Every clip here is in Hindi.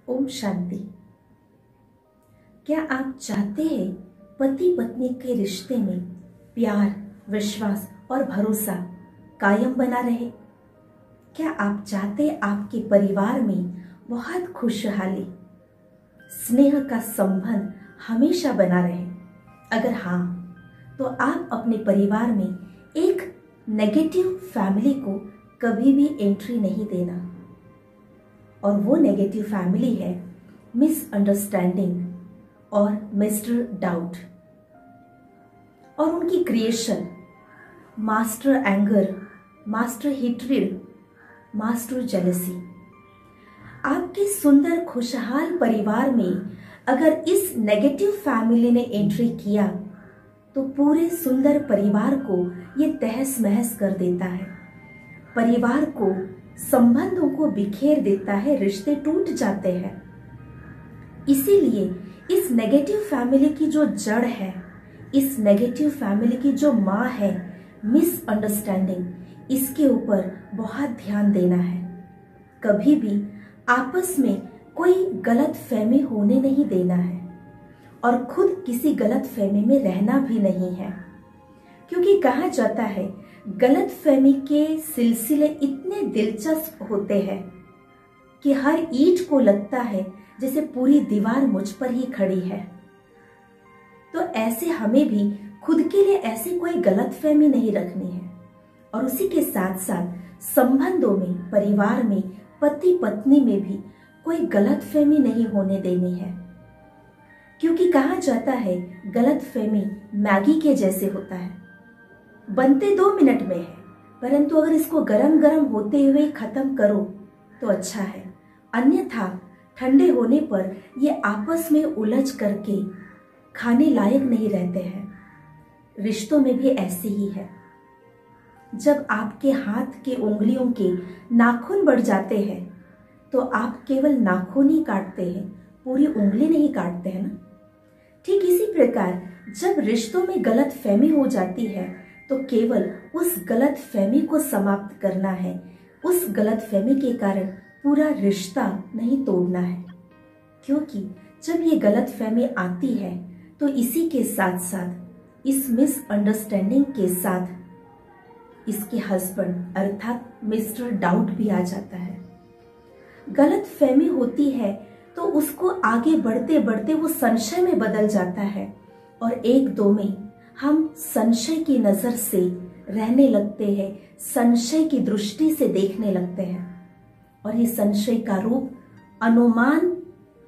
ओम शांति। क्या आप चाहते हैं पति पत्नी के रिश्ते में प्यार, विश्वास और भरोसा कायम बना रहे? क्या आप चाहते हैं आपके परिवार में बहुत खुशहाली, स्नेह का संबंध हमेशा बना रहे? अगर हाँ, तो आप अपने परिवार में एक नेगेटिव फैमिली को कभी भी एंट्री नहीं देना। और वो नेगेटिव फैमिली है मिसअंडरस्टैंडिंग और मिस्टर डाउट, और उनकी creation master anger, master hatred, master jealousy. आपके सुंदर खुशहाल परिवार में अगर इस नेगेटिव फैमिली ने एंट्री किया तो पूरे सुंदर परिवार को ये तहस महस कर देता है, परिवार को, संबंधों को बिखेर देता है, रिश्ते टूट जाते हैं। इसीलिए इस नेगेटिव फैमिली की जो जड़ है, इस नेगेटिव फैमिली की जो माँ है मिसअंडरस्टैंडिंग, इसके ऊपर बहुत ध्यान देना है। कभी भी आपस में कोई गलत फहमी होने नहीं देना है और खुद किसी गलत फहमी में रहना भी नहीं है, क्योंकि कहा जाता है गलत फहमी के सिलसिले इतने दिलचस्प होते हैं कि हर ईंट को लगता है जैसे पूरी दीवार मुझ पर ही खड़ी है। तो ऐसे हमें भी खुद के लिए ऐसी कोई गलत फहमी नहीं रखनी है, और उसी के साथ साथ संबंधों में, परिवार में, पति पत्नी में भी कोई गलत फहमी नहीं होने देनी है। क्योंकि कहा जाता है गलत फहमी मैगी के जैसे होता है, बनते 2 मिनट में है, परंतु अगर इसको गरम गरम होते हुए खत्म करो तो अच्छा है, अन्यथा ठंडे होने पर ये आपस में उलझ करके खाने लायक नहीं रहते हैं। रिश्तों में भी ऐसे ही है। जब आपके हाथ के उंगलियों के नाखून बढ़ जाते हैं तो आप केवल नाखून ही काटते हैं, पूरी उंगली नहीं काटते हैं ना। ठीक इसी प्रकार जब रिश्तों में गलत फहमी हो जाती है तो केवल उस गलत फहमी को समाप्त करना है, उस गलत फहमी के कारण पूरा रिश्ता नहीं तोड़ना है। क्योंकि जब ये गलत फहमी आती है तो इसी के साथ साथ, इस मिसअंडरस्टैंडिंग के साथ इसके हस्बैंड अर्थात मिस्टर डाउट भी आ जाता है। गलत फहमी होती है तो उसको आगे बढ़ते बढ़ते वो संशय में बदल जाता है, और एक दो में हम संशय की नजर से रहने लगते हैं, संशय की दृष्टि से देखने लगते हैं, और ये संशय का रूप अनुमान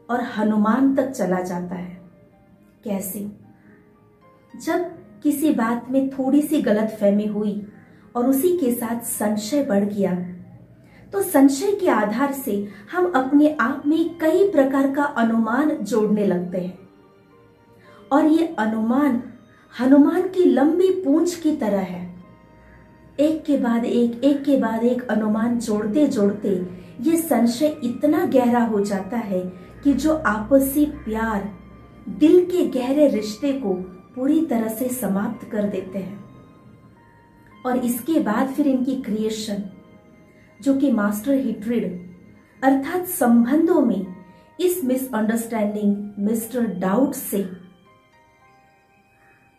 और हनुमान तक चला जाता है। कैसे? जब किसी बात में थोड़ी सी गलतफहमी हुई और उसी के साथ संशय बढ़ गया, तो संशय के आधार से हम अपने आप में कई प्रकार का अनुमान जोड़ने लगते हैं, और ये अनुमान हनुमान की लंबी पूंछ की तरह है। एक के बाद एक अनुमान जोड़ते जोड़ते ये संशय इतना गहरा हो जाता है कि जो आपसी प्यार, दिल के गहरे रिश्ते को पूरी तरह से समाप्त कर देते हैं। और इसके बाद फिर इनकी क्रिएशन, जो कि मास्टर हेट्रेड अर्थात संबंधों में इस मिसअंडरस्टैंडिंग, मिस्टर डाउट से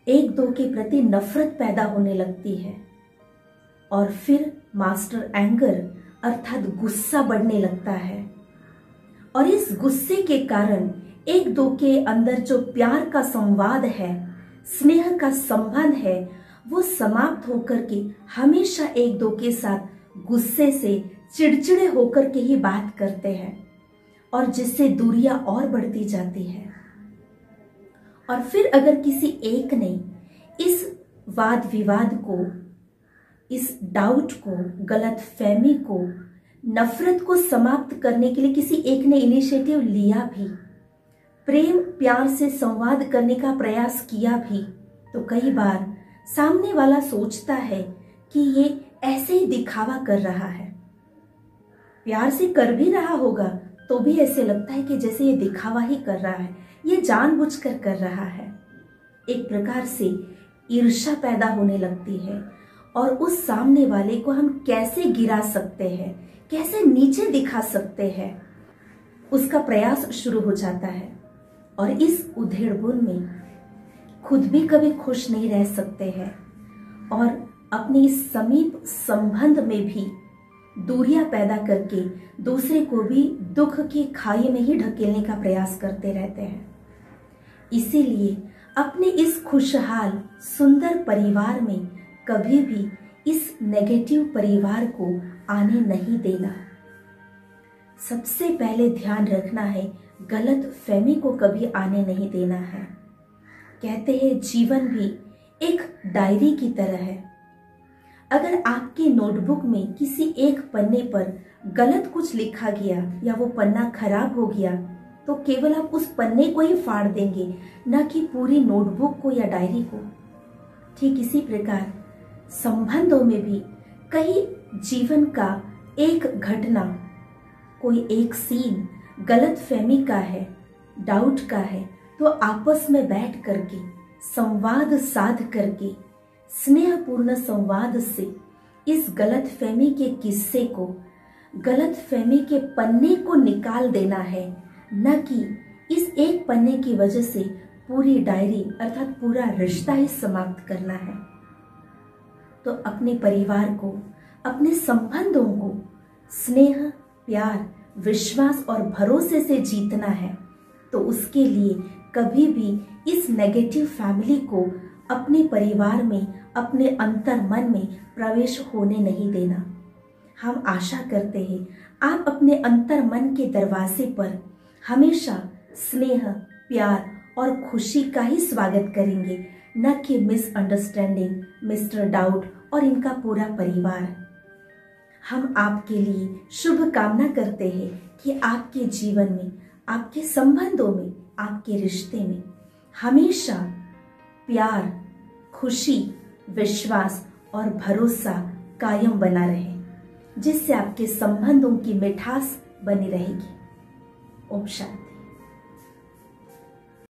एक दो के प्रति नफरत पैदा होने लगती है, और फिर मास्टर एंगर अर्थात गुस्सा बढ़ने लगता है, और इस गुस्से के कारण एक दो के अंदर जो प्यार का संवाद है, स्नेह का संबंध है, वो समाप्त होकर के हमेशा एक दो के साथ गुस्से से, चिड़चिड़े होकर के ही बात करते हैं, और जिससे दूरियां और बढ़ती जाती है। और फिर अगर किसी एक ने इस वाद विवाद को, इस डाउट को, गलत फहमी को, नफरत को समाप्त करने के लिए किसी एक ने इनिशिएटिव लिया भी, प्रेम प्यार से संवाद करने का प्रयास किया भी, तो कई बार सामने वाला सोचता है कि ये ऐसे ही दिखावा कर रहा है। प्यार से कर भी रहा होगा तो भी ऐसे लगता है कि जैसे ये दिखावा ही कर रहा है, ये जानबूझकर कर रहा है। एक प्रकार से ईर्ष्या पैदा होने लगती है, और उस सामने वाले को हम कैसे गिरा सकते हैं, कैसे नीचे दिखा सकते हैं, उसका प्रयास शुरू हो जाता है और इस उधेड़-बुन में खुद भी कभी खुश नहीं रह सकते हैं और अपने इस समीप संबंध में भी दूरियां पैदा करके दूसरे को भी दुख की खाई में ही ढकेलने का प्रयास करते रहते हैं। इसीलिए अपने इस खुशहाल सुंदर परिवार में कभी भी इस नेगेटिव परिवार को आने नहीं देना। सबसे पहले ध्यान रखना है, गलत फहमी को कभी आने नहीं देना है। कहते हैं जीवन भी एक डायरी की तरह है। अगर आपके नोटबुक में किसी एक पन्ने पर गलत कुछ लिखा गया या वो पन्ना खराब हो गया तो केवल आप उस पन्ने को ही फाड़ देंगे, न कि पूरी नोटबुक को या डायरी को। ठीक इसी प्रकार संबंधों में भी कहीं जीवन का एक घटना, कोई एक सीन गलत फहमी का है, डाउट का है, तो आपस में बैठ करके संवाद साध करके स्नेहपूर्ण संवाद से इस गलत फहमी के किस्से को, गलत फहमी के पन्ने को निकाल देना है, न कि इस एक पन्ने की वजह से पूरी डायरी अर्थात पूरा रिश्ता ही समाप्त करना है। तो अपने परिवार को, अपने संबंधों को स्नेह, प्यार, विश्वास और भरोसे से जीतना है, तो उसके लिए कभी भी इस नेगेटिव फैमिली को अपने परिवार में, अपने अंतर मन में प्रवेश होने नहीं देना। हम आशा करते हैं आप अपने अंतर मन के दरवाजे पर हमेशा स्नेह, प्यार और खुशी का ही स्वागत करेंगे, न कि मिसअंडरस्टैंडिंग, मिस्टर डाउट और इनका पूरा परिवार। हम आपके लिए शुभ कामना करते हैं कि आपके जीवन में, आपके संबंधों में, आपके रिश्ते में हमेशा प्यार, खुशी, विश्वास और भरोसा कायम बना रहे, जिससे आपके संबंधों की मिठास बनी रहेगी। ओम शांति।